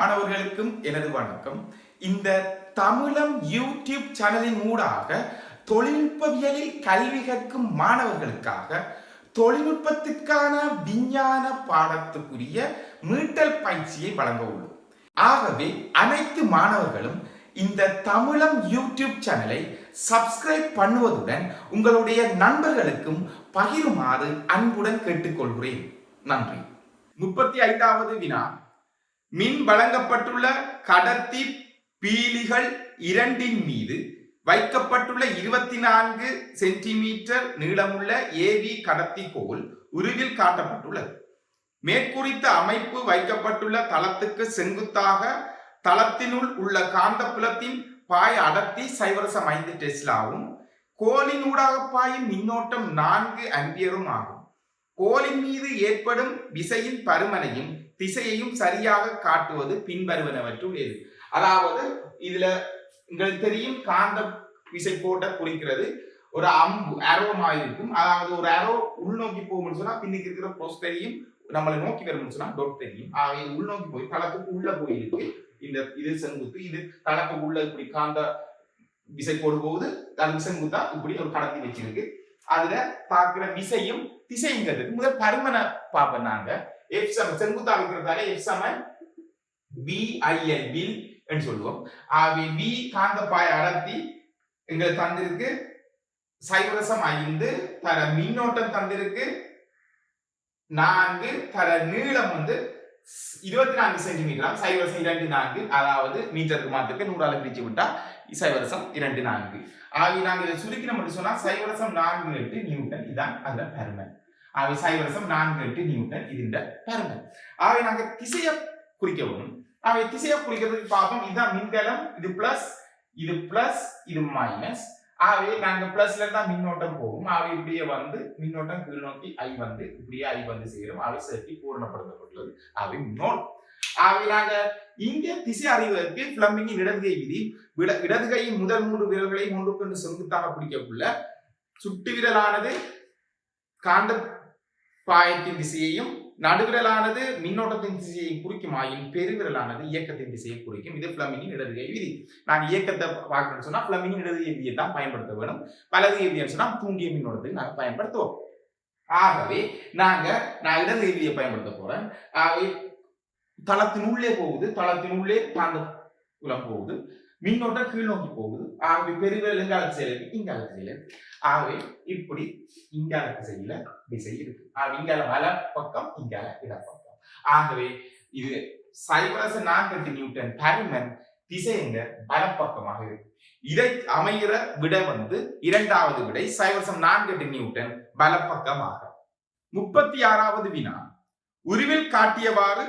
மாணவர்களுக்கும் எனது வணக்கம். இந்த தமிழம் யூடியூப் சேனலின் ஊடாக தொழில்நுட்பவியலில் கல்வி கற்கும் மாணவர்களுக்காக தொழில்நுட்பத்திற்கான விஞ்ஞான பாடத்துக்குரிய மீட்டல் பயிற்சியை வழங்க உள்ளோம். ஆகவே அனைத்து மாணவர்களும் இந்த தமிழம் யூடியூப் சேனலை சப்ஸ்கிரைப் பண்ணுவதுடன் உங்களுடைய நண்பர்களுக்கும் பகிருமாறு அன்புடன் கேட்டுக்கொள்கிறேன். நன்றி. 35வது வினா. மின் வழங்கப்பட்டுள்ள கடத்தி பீலிகள் இரண்டின் மீது வைக்கப்பட்டுள்ள 24 சென்டிமீட்டர் நீளமுள்ள ஏவி கடத்தி கோல் உருவில் காட்டப்பட்டுள்ளது. மேற்குறித்த அமைப்பு வைக்கப்பட்டுள்ள தளத்துக்கு செங்குத்தாக தளத்தினுள் உள்ள காந்தப்புலத்தின் பாய அடர்த்தி 0.5 டெஸ்லாவும் கோலின் ஊடாக பாயும் மின்னோட்டம் 4 ஆம்பியரும் ஆகும். கோலின் மீது ஏற்படும் விசையின் பருமனையும் திசையையும் சரியாக காட்டுவது பின்வருவனவற்றுள் எது? அதாவது இதுல உங்களுக்கு தெரியும், காந்த விசை கோட்டை குறிக்கிறது ஒரு அம்பு அரோமாக இருக்கும். அதாவது ஒரு அரோ உள்நோக்கி போகும்னு சொன்னா பின்னுக்கு இருக்கிற ப்ரோஸ் தெரியும், நம்மளை நோக்கி வரும்னு சொன்னா டொட் தெரியும். இது உள்நோக்கி போய் தளத்துக்கு உள்ள போயிருக்கு. இது செங்குத்து, இது தளத்துக்கு உள்ள இப்படி காந்த விசை கோடு போகுது, அது செங்குத்தா இப்படி ஒரு கடத்தி வச்சிருக்கு. அதுல பார்க்கிற விசையும் திசைங்கிறதுக்கு முதல் பருமனை பார்ப்போம். நாங்க F சமன் செங்குத்தா வைக்கிறதால F சமன் BIL வில் என்று சொல்லுவோம். V காந்த பாய அடர்த்தி எங்களுக்கு தந்திருக்கு 0.5 தர மின்னோட்டம் தந்திருக்கு 4 தர நீளம் 24 சென்டிமீட்டர் 0.24, அதாவது மீட்டருக்கு மாத்திருக்கு 100ஆல பிரிச்சு விட்டா 0.24. நாங்க இதை சுருக்கினோம் என்று சொன்னா 0.48 நியூட்டன் இதான் அதுல பருமன். 0.48 நியூட்டன் இதுண்ட பருமன். நாங்க திசையை குறிக்க வேணும். திசையை குறிக்கிறதுக்கு பார்ப்போம். இதுதான் மின்கலம், இது பிளஸ், இது மைனஸ். நாங்க பிளஸ்ல இருந்தா மின்னோட்டம் போகும். இப்படியே மின்னோட்டம் கீழ் நோக்கி இப்படியே சேரும். சேர்த்து பூரணப்படுத்தப்பட்டுள்ளது மின்னோட்டம். நாங்க இங்கே திசை அறிவதற்கு பிளம்பிங்கின் இடதுகை விதி. இடதுகையின் முதல் 3 விரல்களையும் ஒன்றுக்கொண்டு செங்குத்தாக பிடிக்கக்குள்ள சுட்டு விரலானது காந்த பாயத்தின் திசையையும் நடுவிரலானது மின்னோட்டத்தின் திசையை குறிக்கும். பெருவிரலானது இயக்கத்தின் திசையை குறிக்கும். இது பிளம்பிங்கின் இடதுகை விதி. நாங்க இயக்கத்தை பார்க்கணும்னு சொன்னா பிளம்பிங்கின் இடதுகை விதியை தான் பயன்படுத்த வேணும். வலதுகை விதியை சொன்னா தூண்டிய மின்னோட்டத்தை நாங்க பயன்படுத்துவோம். ஆகவே நான் இடதுகை விதியை பயன்படுத்த போறேன். தளத்தினுள்ளே போகுது, தளத்தினுள்ளே காந்த புலம் போகுது, மின்னோட்டம் கீழ் நோக்கி போகுது. பெருவிரல் எங்கால திசையில இங்கால திசையில. இப்படி இங்கால திசையில திசை இருக்கு. இங்கால வல பக்கம், இங்கால இடப்பக்கம். ஆகவே இது 0.48 நியூட்டன் பருமன். திசை எங்க வலப்பக்கமாக இருக்கு. இதை அமைகிற விடை இரண்டாவது விடை 0.48 நியூட்டன் வலப்பக்கமாக. 36வது வினா. உருவில் காட்டியவாறு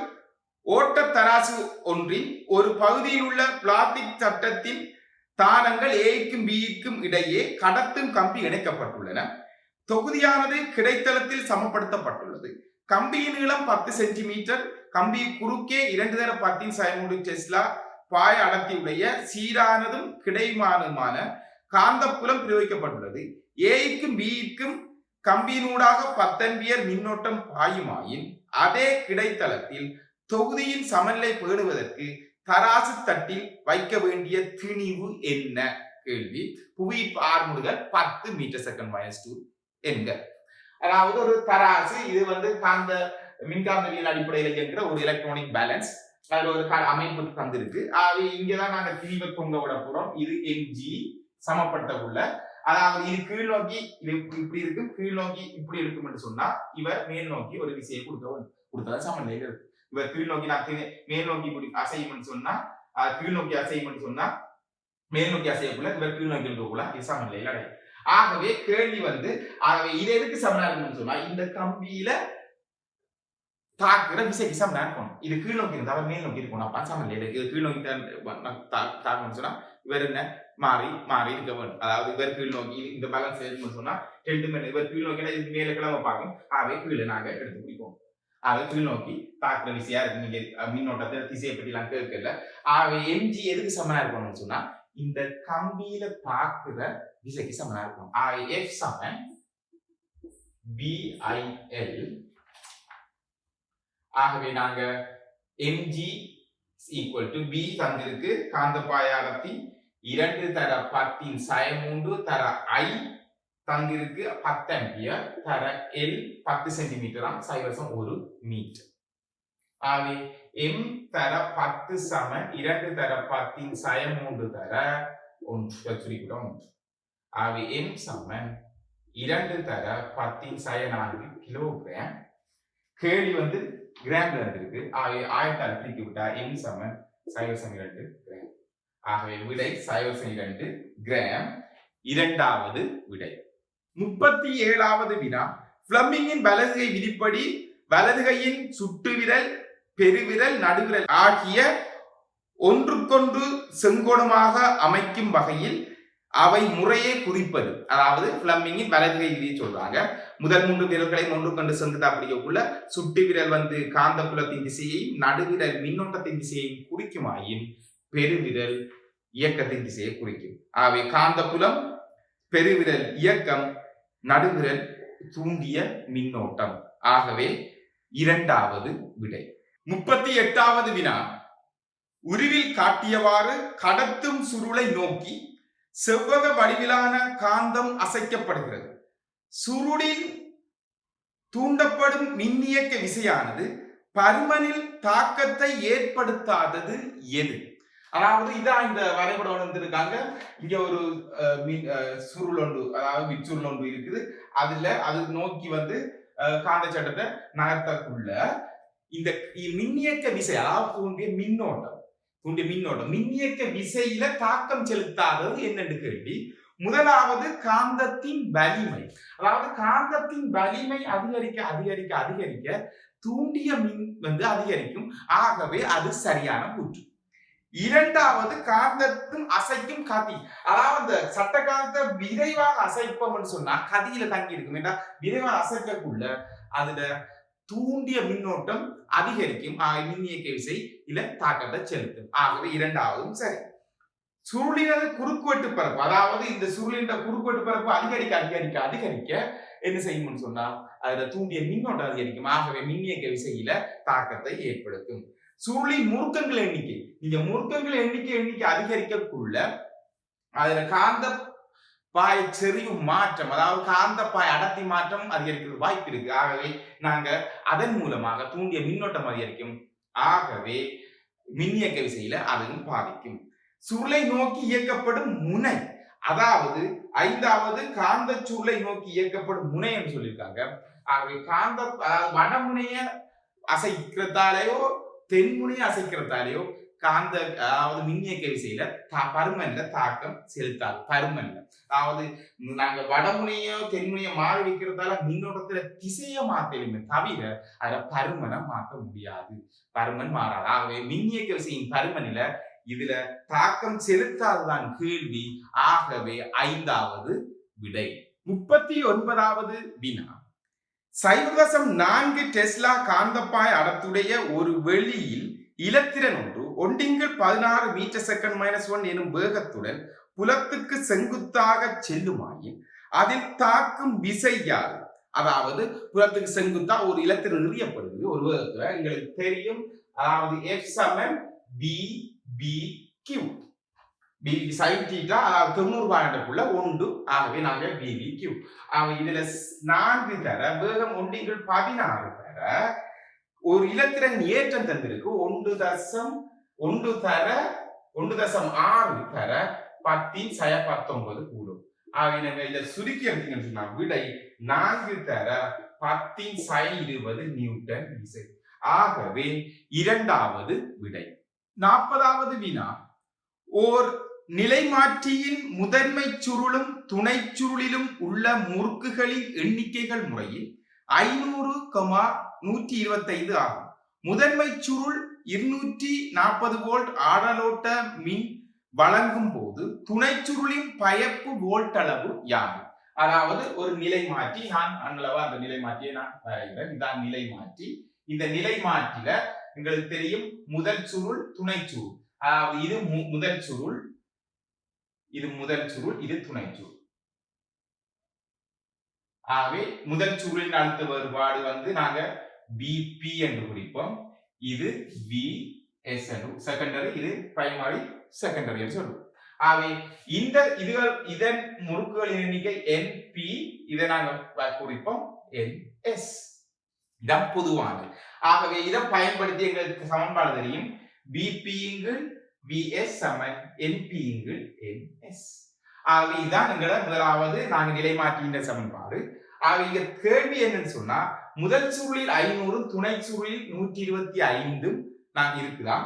ஓட்ட தராசு ஒன்றின் ஒரு பகுதியில் உள்ள பிளாஸ்டிக் சட்டத்தின் தானங்கள் ஏக்கும் பிக்கும் இடையே கடத்தும் கம்பி இணைக்கப்பட்டுள்ளன. தொகுதியானது கிடைத்தளத்தில் சமப்படுத்தப்பட்டுள்ளது. கம்பியின் நீளம் 10 சென்டிமீட்டர். கம்பி குறுக்கே 2 டெஸ்லா பாய அடர்த்தியுடைய சீரானதும் கிடைமானதுமான காந்தப்புலம் பிரயோகிக்கப்பட்டுள்ளது. ஏக்கும் பிக்கும் கம்பியினூடாக 10 ஆம்பியர் மின்னோட்டம் பாயுமாயின் அதே கிடைத்தளத்தில் தொகுதியின் சமநிலை பேணுவதற்கு தராசு தட்டில் வைக்க வேண்டிய திணிவு என்ன? கேள்வி. புவி ஆர்முடுகள் 10 மீட்டர் செகண்ட் -2 என்க. அதாவது ஒரு தராசு, இது காந்த மின்காந்தவியல் அடிப்படையில் இயங்குகிற ஒரு எலக்ட்ரானிக் பேலன்ஸ். அதுல ஒரு அமைப்பு தந்திருக்கு. இங்கதான் நாங்க திணிவை தொங்க விட போறோம். இது mg சமப்படுத்தக்குள்ள, அதாவது இது கீழ் நோக்கி இது இப்படி இருக்கும், கீழ் நோக்கி இப்படி இருக்கும் என்று சொன்னா இவர் மேல் நோக்கி ஒரு விசையை கொடுத்தா சமநிலையில் இருக்கு. இவர் கீழ் நோக்கி மேல் நோக்கி அசைமெண்ட் சொன்னா கீழ் நோக்கி அசைமெண்ட் சொன்னா மேல் நோக்கி அசையக்குள்ள இவர் கீழ் நோக்கி இருக்கக்குள்ள இது சமநிலையில் அடையும். ஆகவே கேள்வி ஆகவே இது எதுக்கு சமனா இருக்குன்னு சொன்னா இந்த கம்பியில தாக்குற விசைக்கு சமனா இருக்கணும். இது கீழ் நோக்கி இருந்தா அவர் மேல் நோக்கி இருக்கணும். அப்ப சமநிலையில் இருக்கு. இது கீழ் நோக்கி தாக்கணும்னு சொன்னா இவர் என்ன மாறி இருக்க வேண்டும். அதாவது இவர் கீழ் நோக்கி இந்த பேலன்ஸ் இருக்குன்னு சொன்னா 2 மேல இவர் கீழ் நோக்கி இது மேல கிளம்ப பார்க்கும். ஆகவே கீழே நாங்க எடுத்து பிடிப்போம். கீழ் நோக்கி தாக்குற விசையா இருக்கு. நீங்க மின்னோட்டத்தை திசையை பற்றி எல்லாம் கேட்கல. mg எதுக்கு சமனா இருக்கணும்னு சொன்னா இந்த கம்பியில தாக்குற விசைக்கு சமனா இருக்கணும். F சமன் BIL. ஆகவே நாங்க mg ஈக்குவல் டு பி தந்திருக்கு காந்தப்பாய அடர்த்தி 2 தர 10 sin 3 தர I தந்திருக்கு 10 ஆம்பியர் தர L 10 சென்டிமீட்டராம் சைவசம் 1 மீட்டர். ஆகவே m தர 10 சமன் 2 தர 10 sin 3 தர 1 குறிப்பிடும். ஆகவே m சமன் 2 தர 10 sin 4 கிலோகிராம். கேள்வி வந்து கிராம்ல இருக்கு. ஆகவே ஆயிரத்தால் பிரித்து விட்டா m சமன் 0.2 கிராம். ஆகவே விடை 0.2 கிராம். இரண்டாவது விடை. 37வது வினா. பிளமிங்கின் வலதுகை விதிப்படி வலதுகையின் சுட்டுவிரல், பெருவிரல், நடுவிரல் ஆகிய ஒன்றுக்கொன்று செங்கோணமாக அமைக்கும் வகையில் அவை முறையே குறிப்பது. அதாவது பிளமிங்கின் வலதுகை விதியை சொல்றாங்க. முதல் 3 விரல்களை ஒன்றுக்கொண்டு செங்குத்தா பிடிக்கக்குள்ள சுட்டு விரல் வந்து காந்த புலத்தின் திசையையும், நடுவிரல் மின்னோட்டத்தின் திசையையும் குறிக்குமாயின் பெருவிரல் இயக்கத்தின் திசையை குறிக்கும். ஆகவே காந்த புலம், பெருவிரல் இயக்கம், நடுவிரல் தூண்டிய மின்னோட்டம். ஆகவே இரண்டாவது விடை. 38வது வினா. உருவில் காட்டியவாறு கடத்தும் சுருளை நோக்கி செவ்வக வடிவிலான காந்தம் அசைக்கப்படுகிறது. சுருளில் தூண்டப்படும் மின்னியக்க விசையானது பருமனில் தாக்கத்தை ஏற்படுத்தாதது எது? அதாவது இதான் இந்த வரைபடம் வந்திருக்காங்க. இங்க ஒரு சுருள் ஒன்று, அதாவது மிச்சுருள் ஒன்று இருக்குது. அதுல அது நோக்கி வந்து காந்த சட்டத்தை நகர்த்தக்குள்ள இந்த மின்னியக்க விசை, அதாவது தூண்டிய மின்னோட்டம் மின்னியக்க விசையில தாக்கம் செலுத்தாதது என்னன்னு கேள்வி. முதலாவது காந்தத்தின் வலிமை. அதாவது காந்தத்தின் வலிமை அதிகரிக்க அதிகரிக்க அதிகரிக்க தூண்டிய மின் வந்து அதிகரிக்கும். ஆகவே அது சரியான கூற்று. இரண்டாவது காந்தத்தும் அசைக்கும் கதி. அதாவது சட்ட காந்தத்தை விரைவாக அசைப்போம்னு சொன்னா கதியில தங்கி இருக்கும். ஏன்னா விரைவாக அசைக்கக்குள்ள அதுல தூண்டிய மின்னோட்டம் அதிகரிக்கும். மின்னியக்க விசை இல்ல தாக்கத்தை செலுத்தும். ஆகவே இரண்டாவதும் சரி. சுருளினது குறுக்குவெட்டு பரப்பு, அதாவது இந்த சுருளின் குறுக்குவெட்டு பரப்பு அதிகரிக்க அதிகரிக்க அதிகரிக்க என்ன செய்யும்னு சொன்னா அதுல தூண்டிய மின்னோட்டம் அதிகரிக்கும். ஆகவே மின்னியக்க விசையில தாக்கத்தை ஏற்படுத்தும். சுருளின் முறுக்கங்கள் எண்ணிக்கை, நீங்க முறுக்கங்கள் எண்ணிக்கை அதிகரிக்கக்குள்ள அதுல காந்த பாய் செறிவு மாற்றம், அதாவது காந்த பாய் அடர்த்தி மாற்றம் அதிகரிக்கிறது வாய்ப்பு இருக்கு. ஆகவே நாங்க அதன் மூலமாக தூண்டிய மின்னோட்டம் அதிகரிக்கும். ஆகவே மின்னியக்க விசையில அதுவும் பாதிக்கும். சுருளை நோக்கி இயக்கப்படும் முனை, அதாவது ஐந்தாவது காந்த சுருளை நோக்கி இயக்கப்படும் முனை என்று சொல்லியிருக்காங்க. ஆகவே காந்த வடமுனைய அசைக்கிறதாலேயோ தென்முனைய அசைக்கிறதாலேயோ காந்த அதாவது மின்னியக்க விசையில பருமன்ல தாக்கம் செலுத்தாது. பருமன்ல, அதாவது நாங்க வடமுனையோ தென்முனையோ மாறி வைக்கிறதால மின்னோட்டத்துல திசைய மாத்தலுமே தவிர அதுல பருமனை மாற்ற முடியாது. பருமன் மாறாது. ஆகவே மின்னியக்க விசையின் பருமனில இதுல தாக்கம் செலுத்தாதுதான் கேள்வி. ஆகவே ஐந்தாவது விடை. 39வது வினா. 0.4 டெஸ்லா காந்தப்பாய் அடர்த்தியுடைய ஒரு வெளியில் இலத்திரன் ஒன்று 1/16 மீட்டர் செகண்ட் -1 எனும் வேகத்துடன் புலத்துக்கு செங்குத்தாக செல்லுமாயின் அதில் தாக்கும் விசை யாது? அதாவது புலத்துக்கு செங்குத்தா ஒரு இலத்திரன் எறியப்படுது ஒரு வேகத்துல, எங்களுக்கு தெரியும். அதாவது F சமன் BBQ, sin θ, அதாவது 90 1. ஆகவே நாங்க BBQ. இதுல 4 தர வேகம் 1/16 தர ஒரு இலத்திரன் ஏற்றம் தந்திருக்கு 1.6 தர 10⁻19 கூடும். ஆக இதை சுருக்கி எடுத்தீங்கன்னு சொன்னா விடை 4 தர 10⁻20 நியூட்டன் விசை. ஆகவே இரண்டாவது விடை. 40வது வினா. ஓர் நிலைமாற்றியின் முதன்மை சுருளும் துணை சுருளிலும் உள்ள முறுக்குகளின் எண்ணிக்கைகள் முறையில் 500,125 ஆகும். முதன்மை சுருள் 240 வோல்ட் ஆடலோட்ட மின் வழங்கும் போது துணை சுருளின் பயப்பு வோல்ட் அளவு யாது? அதாவது ஒரு நிலை மாற்றி, நான் அன்னளவா அந்த நிலை மாற்றியை நான் வரைகிறேன். இதான் நிலை மாற்றி. இந்த நிலை மாற்றில எங்களுக்கு தெரியும் முதல் சுருள் துணை சுருள். இது முதல் சுருள், இது துணை சுருள். ஆகவே முதல் சுருளின் அழுத்த வேறுபாடு வந்து நாங்க Vp என்று குறிப்போம். இது Vs. எஸ் செகண்டரி, இது பிரைமரி செகண்டரி சொல்லுவோம். ஆகவே இந்த இதுகள் இதன் முறுக்குகளின் எண்ணிக்கை NP, இதை நாங்கள் குறிப்போம் NS. இதான் பொதுவானது. ஆகவே இதை பயன்படுத்தி எங்களுக்கு சமன்பாடு தெரியும். BP VS சமன் NP NS. ஆகவே இதுதான் எங்களோட முதலாவது நாங்கள் நிலைமாற்றின்ற சமன்பாடு. ஆகவே இங்க கேள்வி என்னன்னு சொன்னா, முதல் சுருளில் 500, துணை சுருளில் 125 நாங்கள் இருக்குதான்.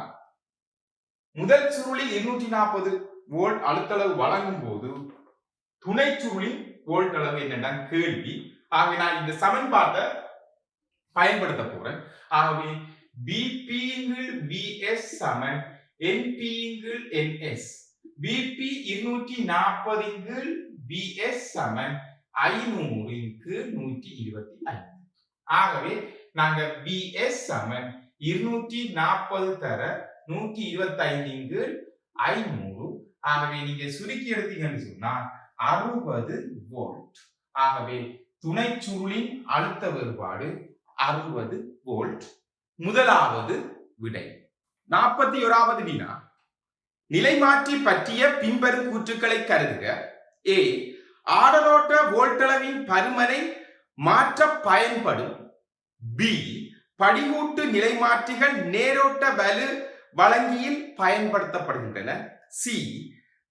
முதல் சுருளில் 240 வோல்ட் அழுத்தளவு வழங்கும் போது துணை சுருளின் வோல்ட் அளவு என்னன்னா கேள்வி. ஆகவே நான் இந்த சமன்பாட்டை பயன்படுத்த போறேன். ஆகவே BP VS சமன் NP NS. BP 240 VS சமன் 500 125. ஆகவே நாங்க VS சமன் 240 தர 125 500. ஆகவே நீங்க சுருக்கி எடுத்தீங்கன்னு சொன்னா 60 வோல்ட். ஆகவே துணை சுருளின் அழுத்த வேறுபாடு 60 வோல்ட். முதலாவது விடை. 41வது வினா. நிலைமாற்றி பற்றிய பின்வரும் கூற்றுக்களை கருதுக. A. ஆடலோட்ட வோல்ட்டளவின் பருமனை மாற்ற பயன்படும். B. படிகூட்டு நிலைமாற்றிகள் நேரோட்ட வலு வழங்கியில் பயன்படுத்தப்படுகின்றன. C.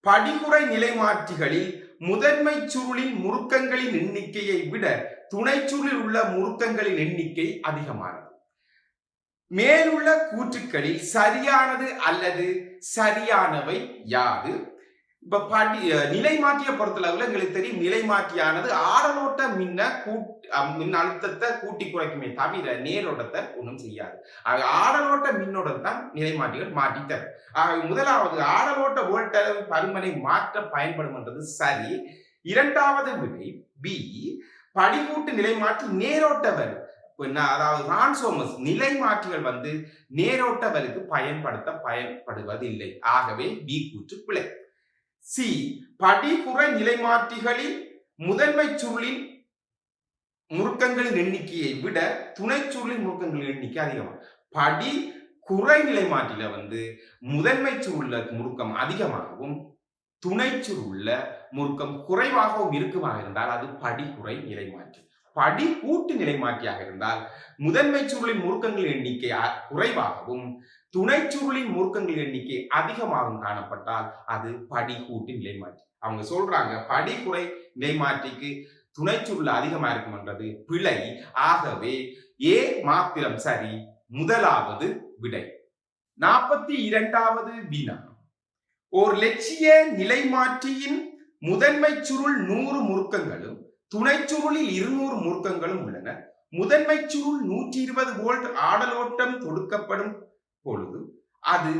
படிகுறை நிலைமாற்றிகளில் முதன்மை சுருளின் முறுக்கங்களின் எண்ணிக்கையை விட துணை சுருளில் உள்ள முறுக்கங்களின் எண்ணிக்கை அதிகமானது. மேலுள்ள கூற்றுக்களில் சரியானது அல்லது சரியானவை யாது? இப்ப நிலைமாற்றிய பொறுத்தளவுல எங்களுக்கு தெரியும், நிலைமாற்றியானது ஆடலோட்ட மின் அழுத்தத்தை கூட்டி குறைக்குமே தவிர நேரோட்டத்தை ஒன்றும் செய்யாது. ஆடலோட்ட மின்னோட்டம் தான் நிலைமாற்றிகள் மாற்றி தரும். முதலாவது ஆடலோட்ட வோல்ட்டளவு பருமனை மாற்ற பயன்படும் என்றது சரி. இரண்டாவது விடை B. படிகூட்டு நிலைமாற்றி நேரோட்ட வலு, அதாவது டிரான்ஸ்ஃபார்மர்ஸ் நிலைமாற்றிகள் நேரோட்ட வலுக்கு பயன்படுவதில்லை. ஆகவே B கூற்று பிழை. C. படிகுறை நிலைமாற்றிகளில் முதன்மை சுருளின் முறுக்கங்களின் எண்ணிக்கையை விட துணை சுருளின் முறுக்கங்களின் எண்ணிக்கை அதிகமாக. படி குறை நிலைமாற்றில முதன்மை சுருள முறுக்கம் அதிகமாகவும் துணை சுருள முறுக்கம் குறைவாகவும் இருக்குமாக இருந்தால் அது படிகுறை நிலைமாற்றி. படி கூட்டு நிலைமாற்றியாக இருந்தால் முதன்மை சுருளின் முறுக்கங்களின் எண்ணிக்கை குறைவாகவும் துணை சுருளின் முறுக்கங்களின் எண்ணிக்கை அதிகமாகவும் காணப்பட்டால் அது படி கூட்டு நிலைமாற்றி. அவங்க சொல்றாங்க படிகுறை நிலைமாற்றிக்கு துணை சுருள் அதிகமா இருக்கும் என்றது பிழை. ஆகவே A மாத்திரம் சரி. முதலாவது விடை. 42வது வினா. ஓர் இலட்சிய நிலைமாற்றியின் முதன்மை சுருள் 100 முறுக்கங்களும் துணை சுருளில் 200 முறுக்கங்களும் உள்ளன. முதன்மை சுருள் 120 வோல்ட் ஆடலோட்டம் தொடுக்கப்படும் பொழுது அது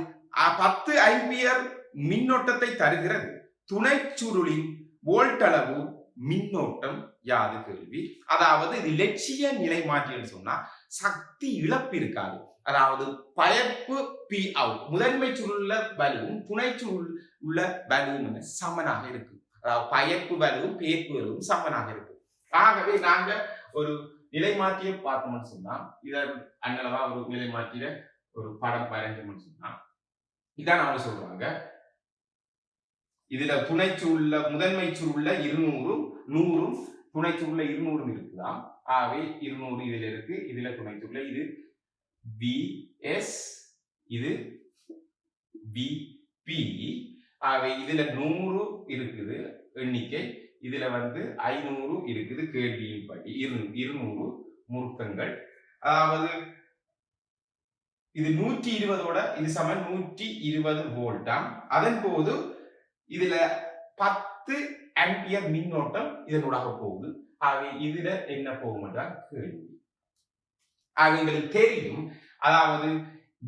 10 ஆம்பியர் மின்னோட்டத்தை தருகிறது. துணை சுருளின் வோல்ட் அளவு மின்னோட்டம் யாது கேள்வி. அதாவது இது இலட்சிய நிலைமாற்றி சொன்னா சக்தி இழப்பு இருக்காது. அதாவது பயப்பு P அவுட் முதன்மை சுருள்ல வலுவும் துணை சுருள் உள்ள வலுவும் சமனாக இருக்கு. அதாவது பயப்பு வலுவும் பேர்ப்பு வலுவும் சமனாக இருக்கு. ஆகவே நாங்க ஒரு நிலைமாற்றியை பார்த்தோம்னு சொன்னா, இத அண்ணளவா ஒரு நிலைமாற்றிய ஒரு படம் வரைஞ்சோம்னு சொன்னா இதான் அவங்க சொல்றாங்க. இதுல துணை சுருள்ல முதன்மை சுருள்ல 200 100 துணை சுருள்ல 200 இருக்குதான். ஆகவே 200 இதுல இருக்கு. இதுல துணை சுருள்ல இது VS, இது VP. ஆகவே இதுல 100 இருக்குது எண்ணிக்கை, இதுல 500 இருக்குது கேள்வியின் படி. 200 முறுக்கங்கள். அதாவது இது 120ஓட இது சமன் 120 வோல்ட்டாம். அதன் போது இதுல 10 ஆம்பியர் மின்னோட்டம் இதனூடாக போகுது. ஆகவே இதுல என்ன போகும் என்றால் கேள்வி. ஆக எங்களுக்கு தெரியும், அதாவது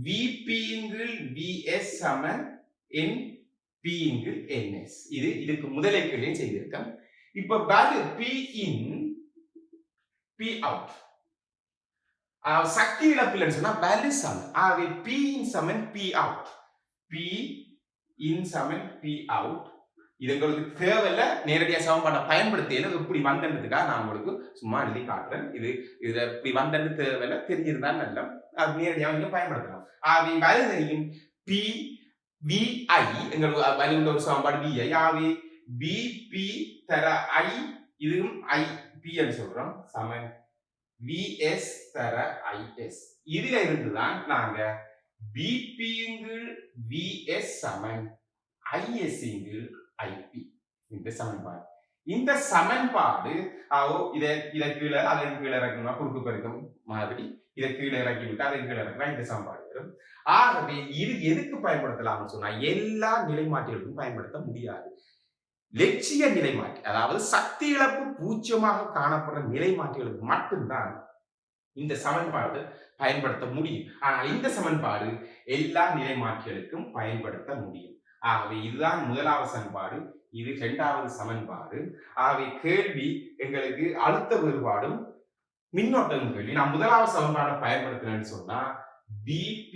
VP VS சமன் NP NS. இதுக்கு முதலே கேள்வி செய்திருக்கேன். இப்ப value P in P out, சக்தி இழப்பில்லைன்னு சொன்னா வேல்யூ சமன். ஆகவே P in Saman P out, P in Saman P out. இது உங்களுக்கு தேவையில்ல, நேரடியா சமன்பாட்டை பயன்படுத்தியல இப்படி வந்ததுக்காக நான் உங்களுக்கு சும்மா எழுதி காட்டுறேன். இதுல இப்படி வந்தது தேவையில்ல, தெரிஞ்சிருந்தா நல்ல அது நேரடியாக நீங்க பயன்படுத்தலாம். ஆகவே வலு தெரியும் பி வி ஐ எங்களுக்கு வலுண்ட ஒரு சமன்பாடு வி ஐ. ஆகவே பி பி தர ஐ, இதுவும் ஐ பி என்று சொல்றோம், சமன் விஎஸ் தர ஐஎஸ். இதுல இருந்துதான் நாங்க பிபி விஎஸ் சமன் ஐஎஸ் ஐபி இந்த சமன்பாடு. இந்த சமன்பாடு இதை கீழே அதன் கீழே இறக்கணும், குறுக்கு பெருக்கம் மாதிரி இதை கீழே இறக்கி விட்டு அதன் கீழே இறக்கினா இந்த சமன்பாடு வரும். ஆகவே இது எதுக்கு பயன்படுத்தலாம்னு சொன்னா எல்லா நிலைமாற்றிகளுக்கும் பயன்படுத்த முடியாது. லட்சிய நிலைமாற்றி, அதாவது சக்தி இழப்பு பூஜ்ஜியமாக காணப்படுற நிலைமாற்றிகளுக்கு மட்டும்தான் இந்த சமன்பாடு பயன்படுத்த முடியும். ஆனால் இந்த சமன்பாடு எல்லா நிலைமாற்றிகளுக்கும் பயன்படுத்த முடியும். ஆகவே இதுதான் முதலாவது சமன்பாடு, இது இரண்டாவது சமன்பாடு. ஆகவே கேள்வி எங்களுக்கு அழுத்த வேறுபாடும் மின்னோட்டம் கேள்வி. நான் முதலாவது சமன்பாடை பயன்படுத்தினேன்னு சொன்னா Vp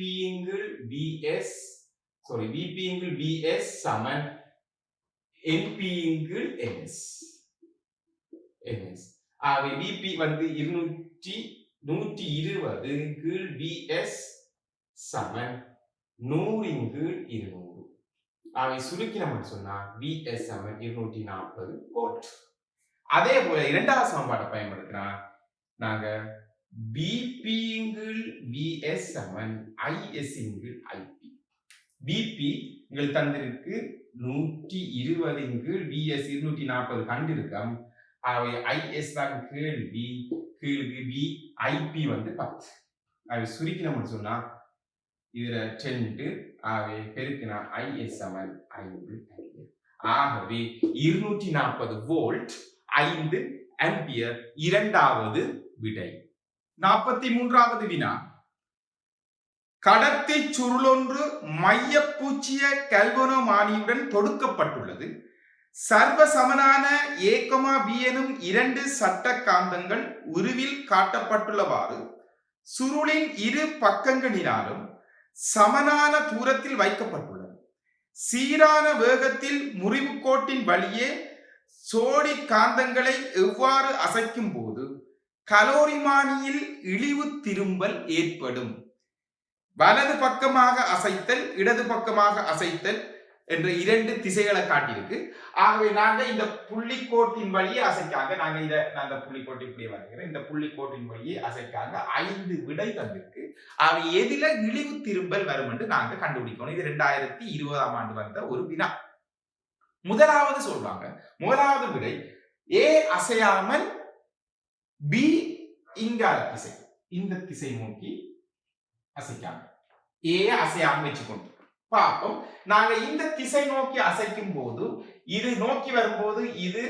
Vs சமன் NP NS. ஆகவே Vp வந்து 120 கீழ் Vs சமன் 100/200. ஆகவே சுருக்கினோம்னு சொன்னா Vs சமன் 240 வோல்ட். அதே போல இரண்டாவது சமன்பாட்டை பயன்படுத்தினா நாங்க Vp Vs Saman Is Ip. Vp உங்களுக்கு தந்திருக்கு 120 Vs 240 கண்டிருக்கோம். ஆகவே Is தான் கேள்வி, கீழுக்கு V, Ip வந்து 10. ஆகவே சுருக்கினோம்னு சொன்னா இதுல 2 ஆகவே பெருக்கினா Is சமன் 5 ஆம்பியர். ஆகவே 240 வோல்ட் 5 ஆம்பியர் இரண்டாவது விடை. 43வது வினா. கடத்தி சுருளொன்று மையப்பூச்சிய கல்வனோமானியுடன் தொடுக்கப்பட்டுள்ளது. சர்வ சமனான A, B எனும் 2 சட்ட காந்தங்கள் உருவில் காட்டப்பட்டுள்ளவாறு சுருளின் இரு பக்கங்களினாலும் சமனான தூரத்தில் வைக்கப்பட்டுள்ளது. சீரான வேகத்தில் முறிவு கோட்டின் வழியே சோடி காந்தங்களை எவ்வாறு அசைக்கும் போது கலோரிமானியில் இழிவு திரும்பல் ஏற்படும்? வலது பக்கமாக அசைத்தல், இடது பக்கமாக அசைத்தல் என்ற 2 திசைகளை காட்டியிருக்கு. ஆகவே நாங்க இந்த புள்ளிக்கோட்டின் வழியே அசைக்காங்க, நாங்க இந்த புள்ளிக்கோட்டு இப்படியே வரைகிறேன், இந்த புள்ளிக்கோட்டின் வழியே அசைக்காங்க 5 விடை தந்திருக்கு. அவை எதில இழிவு திரும்பல் வரும் என்று நாங்க கண்டுபிடிக்கணும். இது 2020ஆம் ஆண்டு வந்த ஒரு வினா. முதலாவது சொல்றாங்க, முதலாவது விடை A அசையாமல் B இங்கால திசை, இந்த திசை நோக்கி அசைக்காங்க. A அசையாமல் வச்சுக்கொண்டு பார்ப்போம். நாங்க இந்த திசை நோக்கி அசைக்கும் போது இது நோக்கி வரும்போது இது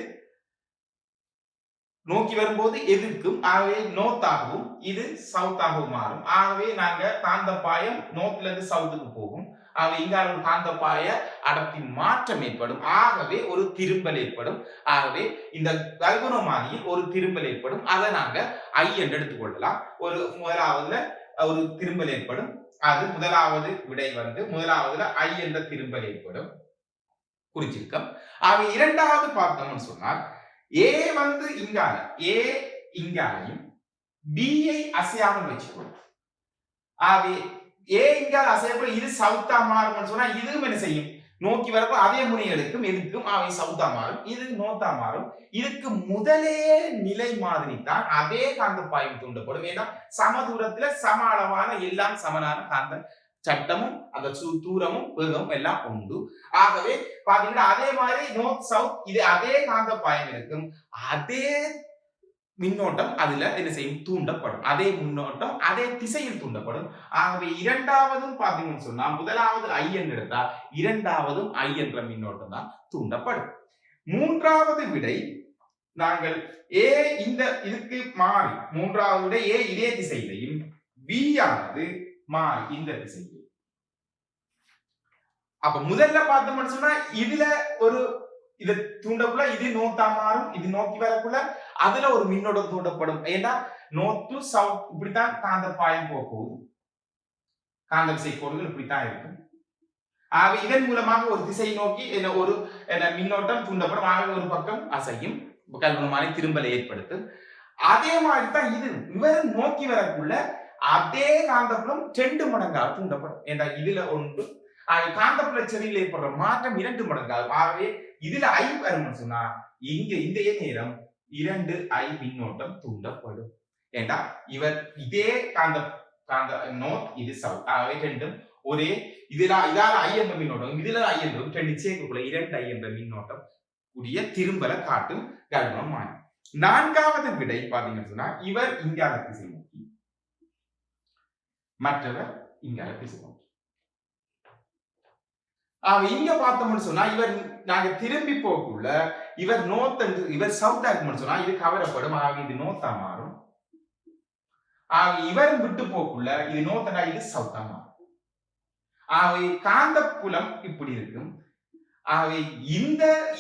நோக்கி வரும்போது எதிர்க்கும், ஆகவே நோர்த்தாகவும் இது சவுத்தாகவும் மாறும். ஆகவே நாங்க காந்த பாயம் நோர்த்ல இருந்து சவுத்துக்கு போகும். ஆகவே இங்க ஒரு காந்த பாய அடர்த்தின் மாற்றம் ஏற்படும். ஆகவே ஒரு திரும்பல் ஏற்படும். ஆகவே இந்த கல்வனோமானியில் ஒரு திரும்பல் ஏற்படும். அதை நாங்க I என்று எடுத்துக்கொள்ளலாம். ஒரு முதலாவதுல ஒரு திரும்பல் ஏற்படும். அது முதலாவது விடை வந்து முதலாவதுல I என்ற திரும்பல் ஏற்படும், குறிச்சிருக்கம். ஆக இரண்டாவது பார்த்தோம்னு சொன்னால் A வந்து இங்கால A இங்காலையும் B ஐ அசையாமல் வச்சுக்கொள்ளும். ஆகவே A இங்கால அசையப்பட இது சவுத்தா மாறும்னு சொன்னா இதுவும் என்ன செய்யும், நோக்கி வரப்போ அதே முனை எடுக்கும், எதுக்கும் அவை சவுத்தா மாறும், இது நோத்தா மாறும். இதுக்கு முதலே நிலை மாதிரி தான் அதே காந்த பாயம் தூண்டப்படும். ஏன்னா சம தூரத்துல சம அளவான எல்லாம் சமனான காந்த சட்டமும் அந்த தூரமும் வேகமும் எல்லாம் உண்டு. ஆகவே பாத்தீங்கன்னா அதே மாதிரி நோர்த் சவுத் இது அதே காந்த பாயம் இருக்கும், அதே மின்னோட்டம் அதுல என்ன செய்யும், தூண்டப்படும். அதே மின்னோட்டம் அதே திசையில் தூண்டப்படும். ஆகவே இரண்டாவதும் பாத்தீங்கன்னு சொன்னா முதலாவது I என்று எடுத்தா இரண்டாவதும் I என்ற மின்னோட்டம் தான் தூண்டப்படும். மூன்றாவது விடை நாங்கள் A இந்த இதுக்கு மாறி, மூன்றாவது விடை A இதே திசையிலையும் B ஆனது மாறி இந்த திசையில். அப்ப முதல்ல பார்த்தோம்னு சொன்னா இதுல ஒரு இது தூண்டக்குள்ள இது நோத்தா மாறும், இது நோக்கி வரக்குள்ள அதுல ஒரு மின்னோட்டம் தூண்டப்படும். ஏன்னா நோர்த் டு சவுத் இப்படித்தான் காந்த பாயம் போகுது, காந்த விசை கோடுகள் இப்படித்தான் இருக்கும். இதன் மூலமாக ஒரு திசை நோக்கி ஒரு மின்னோட்டம் தூண்டப்படும். ஆகவே ஒரு பக்கம் அசையும், கல்வனமான திரும்பலை ஏற்படுத்தும். அதே மாதிரி தான் இது இவர் நோக்கி வரக்குள்ள அதே காந்தப்புலம் 2 மடங்காக தூண்டப்படும். ஏன்னா இதுல ஒன்று காந்தப்புல செறிவில் ஏற்படுற மாற்றம் 2 மடங்காகும். ஆகவே இதுல I வரும்னு சொன்னா இங்க இந்த நேரம் 2I மின்னோட்டம் தூண்டப்படும். ஏண்டா இவர் இதே காந்த நோர்த், இது சவுத். ஆகவே ரெண்டும் ஒரே இதால I என்ற மின்னோட்டம், இதுல I என்றும் 2 சேர்க்கக்குள்ள 2I என்ற மின்னோட்டம் கூடிய திரும்பல காட்டும் கல்வனமானி. 4வது விடை பாத்தீங்கன்னு சொன்னா இவர் இங்கால திசை நோக்கி, மற்றவர் இங்கால திசை நோக்கி. இங்க பார்த்தோம்னு சொன்னா இவர் நாங்க திரும்பி போக்குள்ள இவர் நோர்த் என்று இவர் சவுத்தா இருக்கும்னு சொன்னா இது கவரப்படும். ஆக இது நோர்த்தா மாறும். இவர் விட்டு போக்குள்ள இது நோர்த்தா, இது சவுத்தா மாறும். காந்த புலம் இப்படி இருக்கும். ஆகவே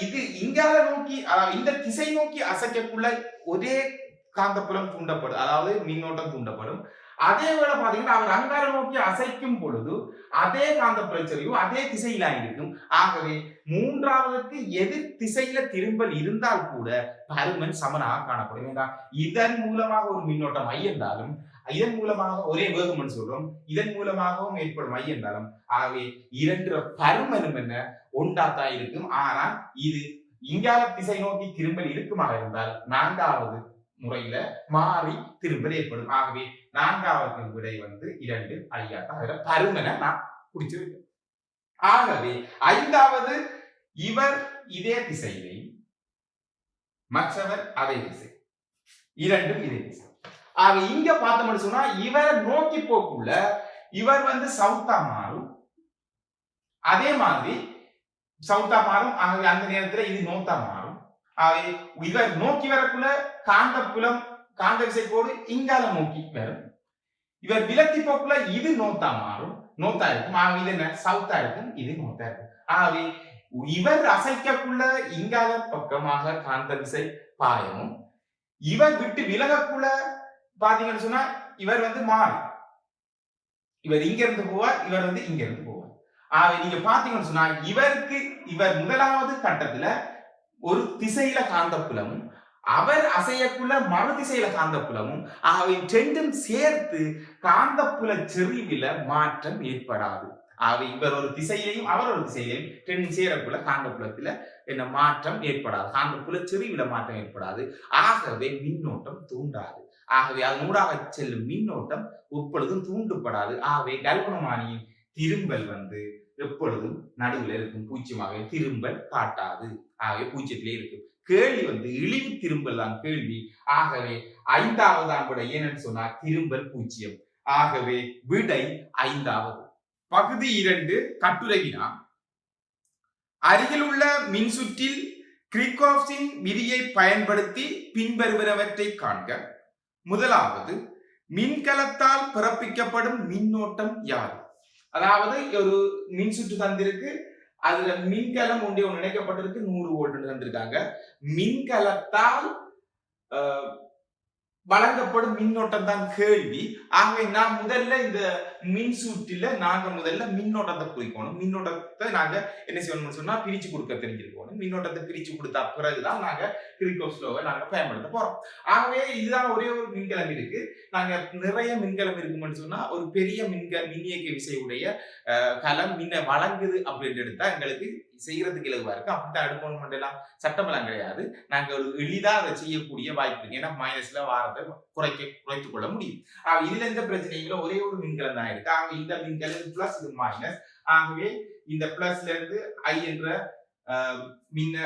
இது இங்கால நோக்கி இந்த திசை நோக்கி அசைக்கக்குள்ள ஒரே காந்தப்புலம் தூண்டப்படும், அதாவது மின்னோட்டம் தூண்டப்படும். அதே வேளை பாத்தீங்கன்னா அவர் அங்கால நோக்கி அசைக்கும் பொழுது அதே காந்தப்புலம் செறிவு அதே திசையில இருக்கும். ஆகவே மூன்றாவதுக்கு எதிர் திசையில திரும்பல் இருந்தால் கூட பருமன் சமனாக காணப்படும். இதன் மூலமாக ஒரு மின்னோட்டம் I என்றாலும், இதன் மூலமாக ஒரே வேகம் சொல்றோம், இதன் மூலமாகவும் ஏற்படும் I என்றாலும், ஆகவே இரண்டு பருமனும் என்ன ஒன்றாத்தான் இருக்கும். ஆனால் இது இங்கால திசை நோக்கி திரும்பல் இருக்குமாக இருந்தால் 4வது முறையில மாறி திரும்பல் ஏற்படும். ஆகவே 4வது விடை 2 ஐயா பருமனை நான் குடிச்சிருக்கேன். ஆகவே 5வது இவர் இதே திசையிலே, மற்றவர் அதே திசை, இரண்டும் இதே திசை. ஆக இங்க பார்த்தோம்னு சொன்னா இவரை நோக்கி போக்குள்ள இவர் சவுத்தா மாறும், அதே மாதிரி சவுத்தா மாறும். ஆகவே அந்த நேரத்தில் இது நோத்தா மாறும். ஆகவே இவர் நோக்கி வரக்குள்ள காந்த புலம் காந்த விசை கோடு இங்கால நோக்கி வரும். இவர் விலக்கி போக்குள்ள இது நோத்தா மாறும், நோத்தா இருக்கும். ஆகவே இது என்ன சவுத்தா இருக்கும், இது நோத்தா இருக்கும். ஆகவே இவர் அசைக்கக்குள்ள இங்கால பக்கமாக காந்த விசை பாயமும், இவர் விட்டு விலகக்குள்ள பாத்தீங்கன்னு சொன்னா இவர் மாறி, இவர் இங்க இருந்து போவார், இவர் இங்க இருந்து போவார். நீங்க பாத்தீங்கன்னு சொன்னா இவர் முதலாவது கட்டத்துல ஒரு திசையில காந்தப்புலமும், அவர் அசையக்குள்ள மறு திசையில காந்தப்புலமும், அவை ரெண்டும் சேர்த்து காந்தப்புல செறிவில மாற்றம் ஏற்படாது. இவர் ஒரு திசையிலையும் அவர் ஒரு திசையிலையும் ரெண்டும் சேரக்குள்ள காந்தப்புலத்துல என்ன மாற்றம் ஏற்படாது, காந்தப்புல செறிவில மாற்றம் ஏற்படாது. ஆகவே மின்னோட்டம் தூண்டாது. ஆகவே அதனூடாக செல்லும் மின்னோட்டம் எப்பொழுதும் தூண்டப்படாது. ஆகவே கல்வனமானியின் திரும்பல் எப்பொழுதும் நடுவில் இருக்கும், பூச்சியமாக திரும்பல் காட்டாது. ஆகவே பூச்சியத்திலே இருக்கும். கேள்வி இழிவு திரும்பல் தான் கேள்வி. ஆகவே 5வது விடை என்னன்னு சொன்னா திரும்பல் பூச்சியம். ஆகவே விடை 5வது. பகுதி 2 கட்டுரை வினா. அருகில் உள்ள மின்சுற்றில் கிர்ச்சாஃப்பின் விதியை பயன்படுத்தி பின்வருவனவற்றை காண்க. முதலாவது, மின்கலத்தால் பிறப்பிக்கப்படும் மின்னோட்டம் யாது? அதாவது ஒரு மின்சுற்று தந்திருக்கு, அதுல மின்கலம் ஒன்று இணைக்கப்பட்டிருக்கு, 100 வோல்ட் தந்திருக்காங்க. மின்கலத்தால் வழங்கப்படும் மின்னோட்டம் தான் கேள்வி. ஆகவே நான் முதல்ல இந்த மின்சுற்றில நாங்க முதல்ல மின்னோட்டத்தை குறிக்கணும். மின்னோட்டத்தை நாங்க என்ன செய்யணும்னு சொன்னா பிரிச்சு கொடுக்க தெரிஞ்சிருக்கணும். மின்னோட்டத்தை பிரிச்சு கொடுத்தா பிறகுதான் நாங்க கிர்ச்சாஃப் லோவை நாங்க பயன்படுத்த போறோம். ஆகவே இதுதான் ஒரே ஒரு மின்கலம் இருக்கு. நாங்க நிறைய மின்கலம் இருக்குன்னு சொன்னா ஒரு பெரிய மின்னியக்க விசையுடைய கலம் மின்ன வழங்குது அப்படின்னு எடுத்தா எங்களுக்கு செய்யறதுக்கு இலகுவா இருக்கு. அப்படித்தான் எடுக்கணும் மட்டும் சட்டமெல்லாம் கிடையாது. நாங்க ஒரு எளிதா அதை செய்யக்கூடிய வாய்ப்பு இருக்கு. ஏன்னா மைனஸ்ல வாரத்தை குறைத்துக் கொள்ள முடியும். இதுல எந்த பிரச்சனைகளும் ஒரே ஒரு மின்கலம் தான் இருக்கு. ஆக இந்த மின்கலம் பிளஸ் இது மைனஸ். ஆகவே இந்த பிளஸ்ல இருந்து I என்ற மின்ன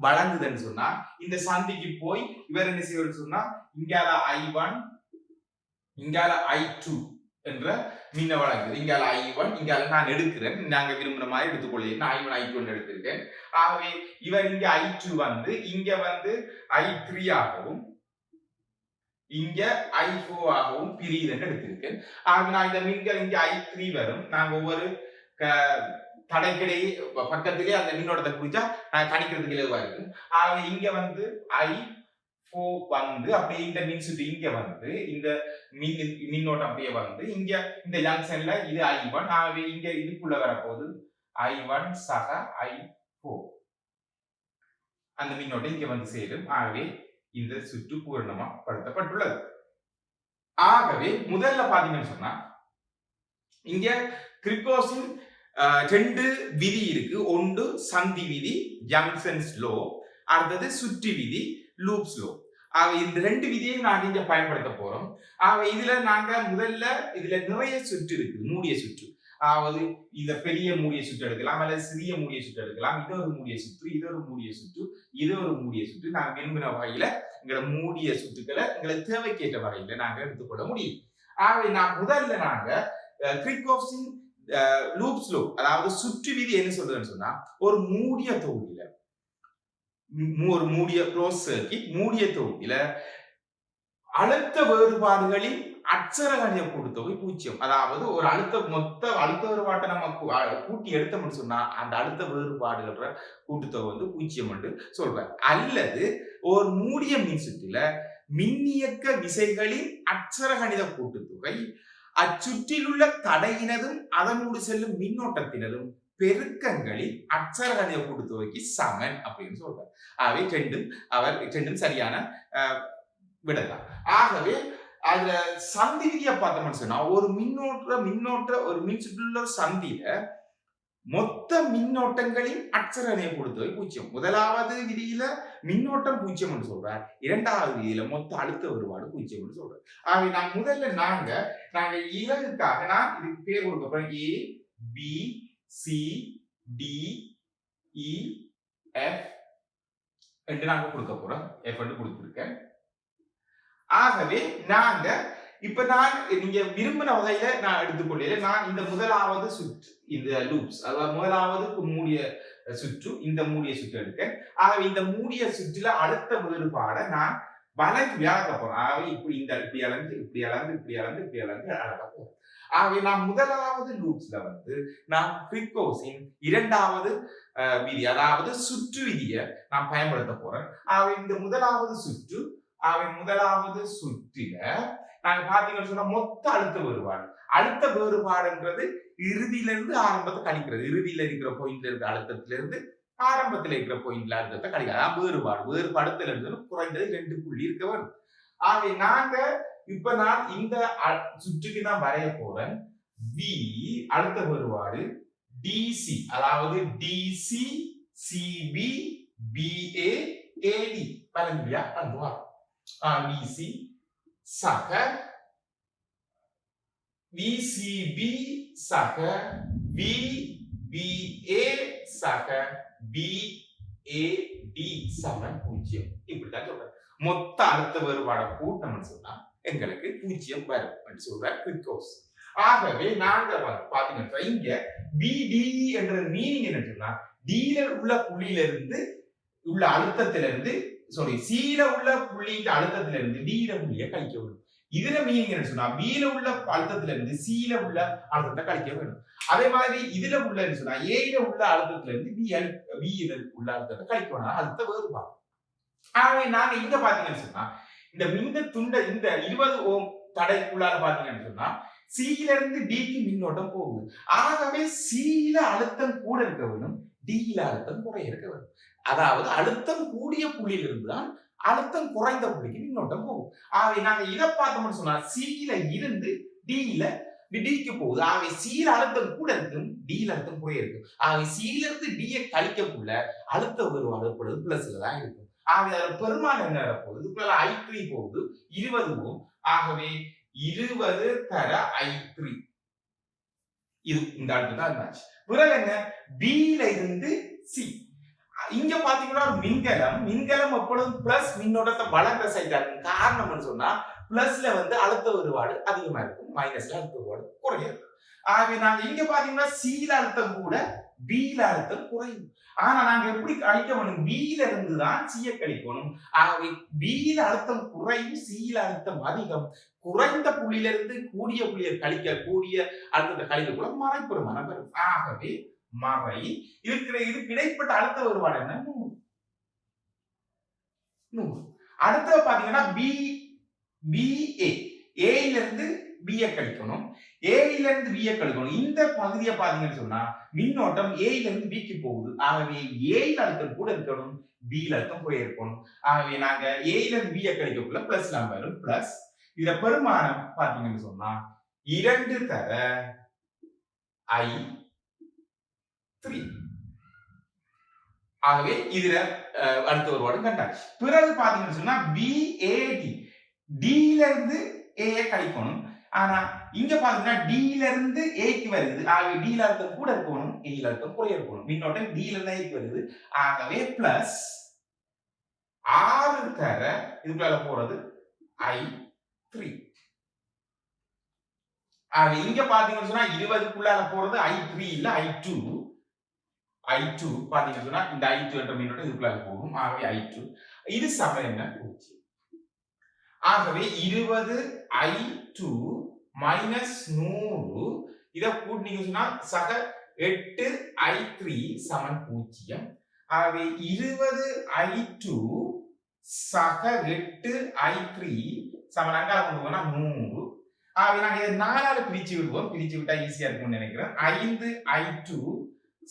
வழங்குதுன்னு சொன்னா இந்த சந்திக்கு போய் இவர் என்ன செய்வது சொன்னா இங்கால I1 இங்கால I2 என்ற மின்ன வழங்குது. இங்கால I1 இங்கால நான் எடுக்கிறேன், நாங்க விரும்புற மாதிரி எடுத்துக்கொள்கிறேன். I1 I2 எடுத்திருக்கேன். ஆகவே இவர் இங்க I2 இங்க I3 ஆகவும் இங்க I4 ஆகவும் பிரியுதுன்னு எடுத்திருக்கேன். ஆக நான் இந்த மின்கள் இங்க I3 வரும். நாங்க ஒவ்வொரு தடைக்கிடையே பக்கத்திலே அந்த மின்னோட்டத்தை குறிச்சா கணிக்கிறதுக்கு இலவா இருக்கு. ஆக இங்க I4 அப்படியே இந்த மின்சுற்று இங்க இந்த மின்னோட்டம் அப்படியே இங்க இந்த ஜங்ஷன்ல இது I1. ஆகவே இங்க இதுக்குள்ள வரப்போகுது I1 சக I4 அந்த மின்னோட்டம் இங்க வந்து சேரும். ஆகவே இந்த சுற்று பூரணமா படுத்தப்பட்டுள்ளது. ஆகவே முதல்ல பாத்தீங்கன்னு சொன்னா இங்க கிர்ச்சோஃப்பின் ரெண்டு விதி இருக்கு. ஒன்று சந்தி விதி ஜங்ஷன்ஸ் லோ, அடுத்தது சுற்றி விதி லூப்ஸ் லோ. இந்த ரெண்டு விதியை நாங்க இங்க பயன்படுத்த போறோம். இதுல நாங்க முதல்ல இதுல நிறைய சுற்று இருக்கு, மூடிய சுற்று. அதாவது இந்த பெரிய மூடிய சுற்று எடுக்கலாம், அல்லது சிறிய மூடிய சுற்று எடுக்கலாம். இது ஒரு மூடிய சுற்று, இது ஒரு மூடிய சுற்று, இது ஒரு மூடிய சுற்று. நாங்க விரும்பின வகையில எங்களை மூடிய சுற்றுக்களை எங்களுக்கு தேவைக்கேற்ற வகையில நாங்க எடுத்துக்கொள்ள முடியும். நான் முதல்ல நாங்க கிர்ச்சோஃப்பின் லூப்ஸ் லோ, அதாவது சுற்று விதி என்ன சொல்றதுன்னு சொன்னா, ஒரு மூடிய தொகுதியில ஒரு மூடிய க்ளோஸ் சர்க்யூட் மூடிய தொகுதியில அழுத்த வேறுபாடுகளின் அட்சரகணித கூட்டுத்தொகை 0. அதாவது ஒரு மொத்த அழுத்த வேறுபாட்டை நம்ம கூட்டி எடுத்தோம்னு சொன்னா அந்த அழுத்த வேறுபாடுகள கூட்டுத்தொகை வந்து 0 என்று சொல்றாங்க. அல்லது ஒரு மூடிய மின் சுற்றில மின்னியக்க விசைகளின் அட்சரகணித கூட்டுத்தொகை அச்சுற்றிலுள்ள தடையினதும் அதனோடு செல்லும் மின்னோட்டத்தினதும் பெருக்கங்களில் அட்சரகணித கூட்டுத்தொகைக்கு சமன் அப்படின்னு சொல்றாரு. ஆகவே ரெண்டும் சரியான விடலாம். ஆகவே அதுல சந்தி விதியை பார்த்தோம்னு சொன்னா ஒரு மின்னோட்ட ஒரு மின் சுற்றிலுள்ள சந்தியில மொத்த மின்னோட்டங்களின் அட்சரகணித கூட்டுத்தொகை 0. முதலாவது விதியில மின்னோட்டம் 0 என்று சொல்றார். இரண்டாவது விதியில மொத்த அழுத்த வேறுபாடு 0 என்று சொல்றார். ஆகவே நான் முதல்ல நாங்க இலகுக்காக நான் இதுக்கு பேர் கொடுக்க போறேன். A B C D E F என்று நாங்க கொடுக்க போறோம். F என்று கொடுத்திருக்கேன். ஆகவே நாங்க இப்ப நீங்க விரும்பின வகையில நான் எடுத்துக்கொள்ள நான் இந்த முதலாவது சுற்று, இந்த லூப்ஸ், அதாவது முதலாவது மூடிய சுற்று, இந்த மூடிய சுற்று எடுக்கேன். ஆகவே இந்த மூடிய சுற்றுல அழுத்த வேறுபாடை நான் வளைஞ்சு விளக்க போறேன். ஆகவே இப்படி அளந்து அளக்க போறேன். ஆகவே நான் முதலாவது லூப்ஸ்ல வந்து நான் கிர்ச்சோஃப்பின் இரண்டாவது விதி, அதாவது சுற்று விதியை நான் பயன்படுத்த போறேன். ஆகவே இந்த முதலாவது சுற்றில நாங்க பாத்தீங்கன்னு சொன்னா மொத்த அழுத்த வேறுபாடுன்றது இறுதியிலிருந்து ஆரம்பத்தை கழிக்கிறது. இறுதியில இருக்கிற பாயிண்ட்ல இருக்கிற அழுத்தத்திலிருந்து ஆரம்பத்தில் இருக்கிற பாயிண்ட்ல அழுத்தத்தை கழிக்கிறது. வேறுபாடுல இருந்து குறைந்தது 2 புள்ளி இருக்க வரும். ஆகவே நான் இந்த சுற்றுக்கு தான் வரைய போறேன். V அழுத்த வேறுபாடு DC, அதாவது DC CB BA AD வழங்கியா அதுவா VC சக VCB சக VBA சக BAD சமன் 0. இப்படிதான் சொல்றேன். மொத்த அழுத்த வேறுபாடை கூட்டணும்னு சொன்னா எங்களுக்கு 0 வரும் என்று சொல்ற கிர்ச்சோஃப். ஆகவே நாங்க பாத்தீங்கன்னா இங்க BDE என்ற மீனிங் என்ன சொன்னா, Dல உள்ள புள்ளியிலிருந்து உள்ள அழுத்தத்திலிருந்து Cல உள்ள புள்ளியின் அழுத்தத்திலிருந்து Dல புள்ளியை கழிக்க வேண்டும். இதுல மீனிங் என்ன சொன்னா, Bல உள்ள அழுத்தத்திலிருந்து Cல உள்ள அழுத்தத்தை கழிக்க வேண்டும். அதே மாதிரி இதுல உள்ள சொன்னா Aல உள்ள அழுத்தத்திலிருந்து Bல உள்ள அழுத்தத்தை கழிக்க வேணும். அழுத்த வேறுபாடு. ஆகவே நாங்க இங்க பாத்தீங்கன்னு சொன்னா இந்த மின் துண்ட இந்த 20 ஓம் தடைக்குள்ளால பாத்தீங்கன்னு சொன்னா Cல இருந்து Dக்கு மின்னோட்டம் போகுது. ஆகவே Cல அழுத்தம் கூட இருக்க வேண்டும், Dல அழுத்தம் குறைய இருக்க வேண்டும். அதாவது அழுத்தம் கூடிய புள்ளியிலிருந்து தான் அழுத்தம் குறைந்த புள்ளிக்கு மின்னோட்டம் போகும். ஆகவே நாங்க இதை பார்த்தோம்னு சொன்னா Cல இருந்து Dக்கு போகுது. ஆகவே Cல அழுத்தம் கூட இருக்கும், Dல அழுத்தம் குறைய இருக்கும். ஆகவே Cல இருந்து Dயை கழிக்கக்குள்ள அழுத்த வேறுபாடு பொழுது பிளஸ்ல தான் இருக்கும். ஆகவே அதோட பெருமானம் என்ன போகுது, I3 போகுது 20 ஓம். ஆகவே 20 தர I3 இது இந்த அடுத்து தான் மேட்ச். பிறகு என்ன, Bல இருந்து C. இங்க பாத்தீங்கன்னா மின்கலம் எப்பொழுதும் பிளஸ் மின்னோட்டத்தை வளர்ந்த சைடா இருக்கும். காரணம்னு சொன்னா பிளஸ்ல வந்து அழுத்த வேறுபாடு அதிகமா இருக்கும், மைனஸ்ல அழுத்த வேறுபாடு குறையும். ஆகவே நாங்க இங்க பாத்தீங்கன்னா Cல அழுத்தம் கூட Bல அழுத்தம் குறையும். ஆனா நாங்க எப்படி கழிக்க வேணும், Bல இருந்து தான் Cயை கழிக்கணும். ஆகவே Bல அழுத்தம் குறையும், Cல அழுத்தம் அதிகம். குறைந்த புள்ளியிலிருந்து கூடிய புள்ளியை கூடிய அழுத்தத்தை கழிக்கக்கூட மறைப்பெருமானம் வரும். ஆகவே இதுக்கு இடைப்பட்ட அழுத்த வேறுபாடு என்ன, 100. அடுத்தது பாத்தீங்கன்னா BA, A இருந்து B கழிக்கணும், A இருந்து B கழிக்கணும். இந்த பகுதியை பாத்தீங்கன்னு சொன்னா மின்னோட்டம் A இருந்து B க்கு போகுது. ஆகவே A அழுத்தம் கூட இருக்கணும், B அழுத்தம் குறைய இருக்கணும். ஆகவே நாங்க A இருந்து B கழிக்கக்குள்ள பிளஸ் நம்பர் வரும், பிளஸ் இத பெருமானம் பாத்தீங்கன்னு சொன்னா 2 தர I3. ஆகவே இதுல அடுத்த ஒரு வார்டு கண்டாச்சு. பிறகு பாத்தீங்கன்னு சொன்னா BAD, D ல இருந்து A கழிக்கணும். ஆனா இங்க பாத்தீங்கன்னா D ல இருந்து A க்கு வருது. ஆகவே D ல அழுத்தம் கூட இருக்கணும், A ல அழுத்தம் குறைய இருக்கணும். மின்னோட்டம் D ல இருந்து A க்கு வருது. ஆகவே பிளஸ் 6 தர இதுக்குள்ள போறது I3. ஆகவே இங்க பாத்தீங்கன்னு சொன்னா 20க்குள்ள போறது I3 இல்ல I2. I2 பாத்தீங்கன்னு சொன்னா இந்த I2 என்ற மின்னோட்டம் இதுக்குள்ள போகும். ஆகவே I2 இது சமம் என்ன 0. ஆகவே 20 I2 மைனஸ் 100 இத கூட்டினீங்க சொன்னா சக 8 I3 சமன் 0. ஆகவே 20 I2 சக 8 I3 சமன் அங்க கொண்டு போனா 100. ஆகவே நாங்க இதை 4 ஆல பிரிச்சு விடுவோம். பிரிச்சு விட்டா ஈஸியா இருக்கும்னு நினைக்கிறேன். 5 I2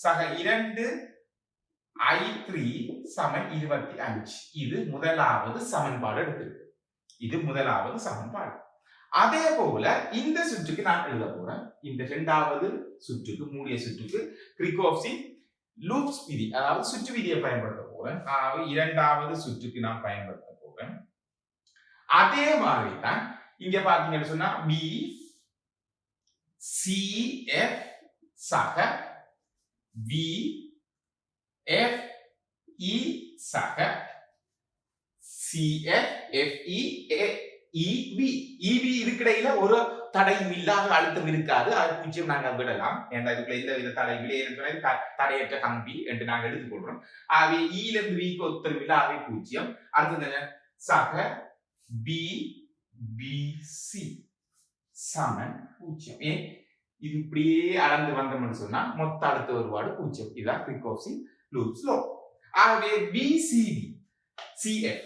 சக 2 I3 சமன் 25. இது முதலாவது சமன்பாடு எடுத்திருக்கு. இது முதலாவது சமன்பாடு. அதே போல இந்த சுற்றுக்கு நான் எழுத போறேன். இந்த இரண்டாவது சுற்றுக்கு, மூடிய சுற்றுக்கு கிர்ச்சோஃப்பின் லூப்ஸ் விதி, அதாவது சுற்று விதியை பயன்படுத்த போறேன். அதாவது இரண்டாவது சுற்றுக்கு நான் பயன்படுத்த போறேன். அதே மாதிரி தான் இங்க பாத்தீங்கன்னு சொன்னா B C F சக V F E சக CF FE EB EB இதுக்கிடையில ஒரு தடையும் இல்லாத அழுத்தம் இருக்காது. அது 0 நாங்க விடலாம். ஏன்னா இதுக்குள்ள எந்த வித தடையும் இல்லை, தடையற்ற கம்பி என்று நாங்க எடுத்துக்கொள்றோம். ஆகவே E ல இருந்து V க்கு ஒத்தரும் இல்லை, ஆகவே 0. அடுத்தது சக BBC சமன் 0. ஏன் இது இப்படியே அளந்து வந்தோம்னு சொன்னா மொத்த அழுத்த ஒருபாடு 0. இதுதான் கிர்ச்சோஃப்பின் லூப்ஸ் லா. ஆகவே BCD CF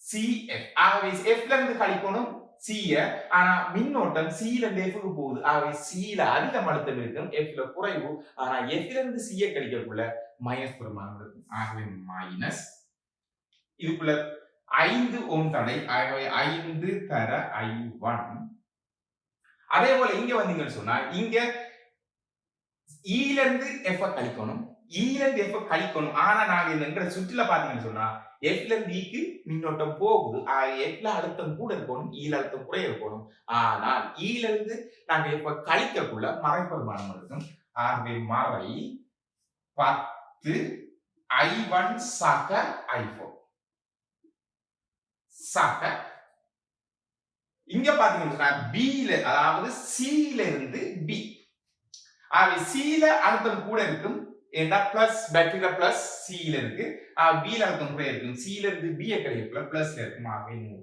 CF ஆகவே F ல இருந்து கழிக்கணும் C ய. ஆனா மின்னோட்டம் C ல இருந்து F க்கு போகுது. ஆகவே C ல அதிக அழுத்தம் இருக்கும், F ல குறைவு. ஆனா F ல இருந்து C ய கழிக்கக்குள்ள மைனஸ் பெருமானம் இருக்கும். ஆகவே மைனஸ் இதுக்குள்ள 5 ஓம் தடை. ஆகவே 5 தர I1. அதே போல இங்க வந்தீங்கன்னு சொன்னா இங்க E ல இருந்து F கழிக்கணும், E ல இருந்து F கழிக்கணும். ஆனா நாங்க இந்த சுற்றுல பாத்தீங்கன்னு சொன்னா F ல இருந்து E க்கு மின்னோட்டம் போகுது. F ல அழுத்தம் கூட இருக்கணும், E ல அழுத்தம் குறைய இருக்கணும். ஆனால் E ல இருந்து நாங்க F கழிக்கக்குள்ள மறை பெருமானம் இருக்கும். ஆகவே மறை 10 I1 சக I4 சக இங்க பாத்தீங்கன்னா B ல, அதாவது C ல இருந்து B. ஆகவே C ல அழுத்தம் கூட இருக்கும், ஏண்டா பிளஸ் பேட்டரியில பிளஸ் C ல இருக்கு. B ல அழுத்தம் கூட இருக்கும், C ல இருந்து B கழிக்கக்குள்ள பிளஸ்ல இருக்கும். ஆகவே 100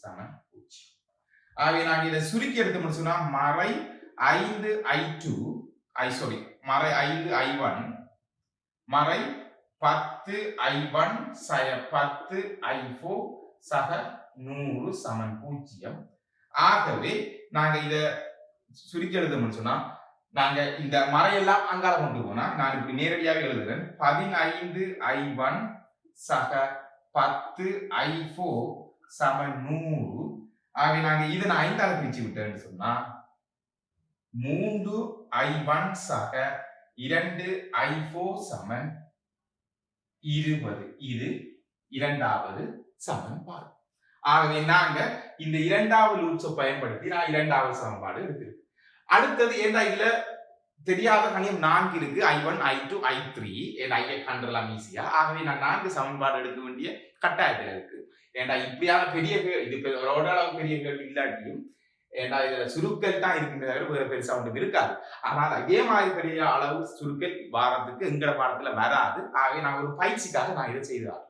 சமன் 0. ஆகவே நாங்க இதை சுருக்கி எடுத்தோம்னு சொன்னா மறை 5 I2 மறை 5 I1 மறை 10 I1 சய 10 I4 சக 100 சமன் 0. ஆகவே நாங்க இத சுருக்கி எழுதணும்னு சொன்னா நாங்க இந்த மறையெல்லாம் அங்கால கொண்டு போனா நான் இப்படி நேரடியாக எழுதுறேன். 15 I1 சக 10 I4 சமன் 100. ஆகவே நாங்க இதை நான் 5 ஆல பிரிச்சு விட்டேன்னு சொன்னா 3 I1 சக 2 I4 சமன் 20. இது இரண்டாவது சமன்பாடு. ஆகவே நாங்க இந்த இரண்டாவது லூப்ஸை பயன்படுத்தி நான் இரண்டாவது சமன்பாடு எடுத்திருக்கேன். அடுத்தது ஏன்னா இதுல தெரியாத கணியம் 4 இருக்கு, I1 I2 I3. ஐ கண்டலாம் ஈஸியா. ஆகவே நான் 4 சமன்பாடு எடுக்க வேண்டிய கட்டாயத்தில் இருக்கு. ஏன்னா இப்படியான பெரிய இது ஓரளவு பெரிய கேள்வி இல்லாட்டியும் ஏன்னா இதுல சுருக்கல் தான் இருக்கின்ற வேற பெருசா ஒன்றும் இருக்காது. ஆனால் அதே மாதிரி பெரிய அளவு சுருக்கல் வாரத்துக்கு எங்கட பாடத்துல வராது. ஆகவே நான் ஒரு பயிற்சிக்காக நான் இதை செய்தார்.